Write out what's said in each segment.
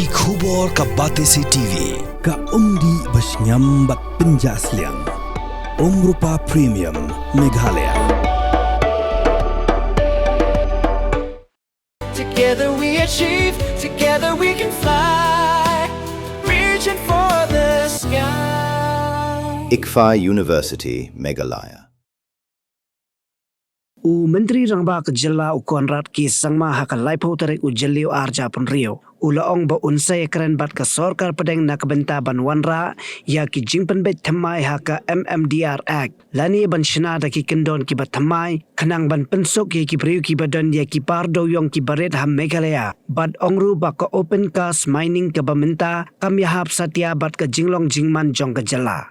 Ki khubor ka Batesi TV. Ka umdi basnyam bat penjaslian. Rupa Premium Meghalaya. Together we achieve, together we can fly, reaching for the sky. ICFA University, Meghalaya. Menteri Rangba ke Jilla Konrad ki sangma haka laipo tarik ujeliu arja pun rio. Ulaong ba unsay Ïakren bat ka sorkar pedeng nak benta ban wanra ya ki jingpen bet thamai haka Mmdr Act. Lani ban shina da ki kendon ki bat thamai kanang ban pensok ye ki priu ki badan ya ki pardo yong ki baret ham Meghalaya. Bat ongru ba ka open cast mining ka bamenta kam yahap satya bat ka jinglong jingman jong ka jala.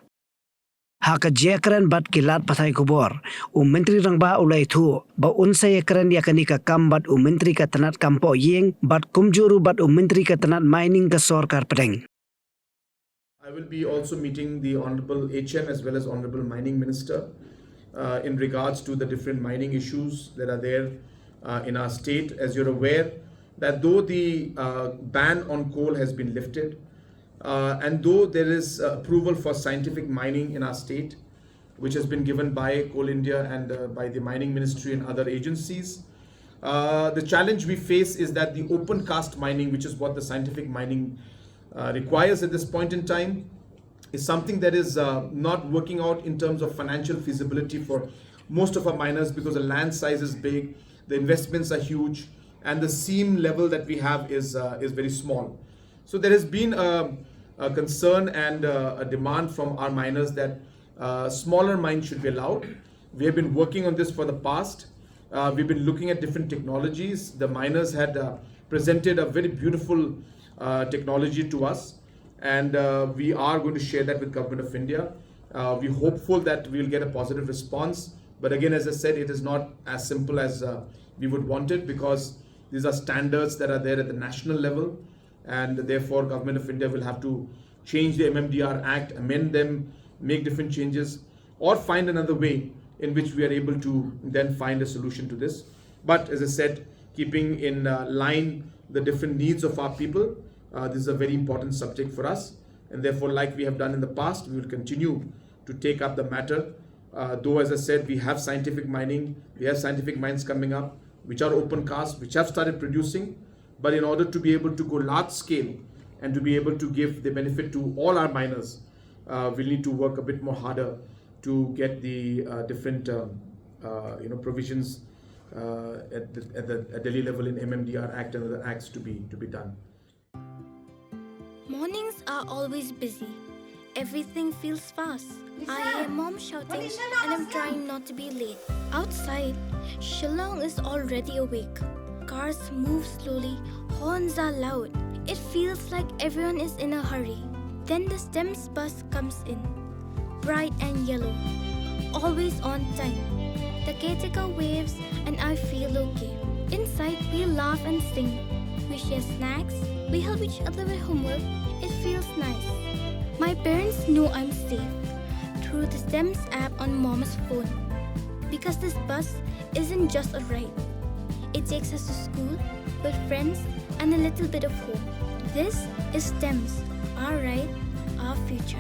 Haka Ïakren bat kilat pathai kubor. Menteri Rangba ulai thu ba unsay Ïakren ya kanika kam bat menteri ka tanat kampo yeng bat kumjuru bat menteri ka tanat mining ka sorkar pedeng. I will be also meeting the Honorable HM as well as Honorable Mining Minister in regards to the different mining issues that are there in our state. As you're aware that though the ban on coal has been lifted, and though there is approval for scientific mining in our state, which has been given by Coal India and by the Mining Ministry and other agencies, the challenge we face is that the open cast mining, which is what the scientific mining requires at this point in time, is something that is not working out in terms of financial feasibility for most of our miners, because the land size is big, the investments are huge, and the seam level that we have is very small. So there has been a concern and a demand from our miners that smaller mines should be allowed. We have been working on this for the past. We've been looking at different technologies. The miners had presented a very beautiful technology to us, and we are going to share that with Government of India. We're hopeful that we'll get a positive response. But again, as I said, it is not as simple as we would want it, because these are standards that are there at the national level. And therefore Government of India will have to change the Mmdr Act, amend them, make different changes, or find another way in which we are able to then find a solution to this. But as I said, keeping in line the different needs of our people, this is a very important subject for us, and therefore, like we have done in the past, we will continue to take up the matter. Though, as I said, we have scientific mining, we have scientific mines coming up, which are open cast, which have started producing. But in order to be able to go large scale and to be able to give the benefit to all our miners, we'll need to work a bit more harder to get the different provisions at the Delhi level in Mmdr Act and other acts to be done. Mornings are always busy. Everything feels fast. I hear mom shouting and I'm trying not to be late. Outside, Shillong is already awake. Cars move slowly, horns are loud. It feels like everyone is in a hurry. Then the STEMS bus comes in, bright and yellow, always on time. The caretaker waves and I feel okay. Inside, we laugh and sing. We share snacks, we help each other with homework. It feels nice. My parents know I'm safe through the STEMS app on mom's phone. Because this bus isn't just a ride. It takes us to school, with friends, and a little bit of hope. This is STEMS, our ride, our future.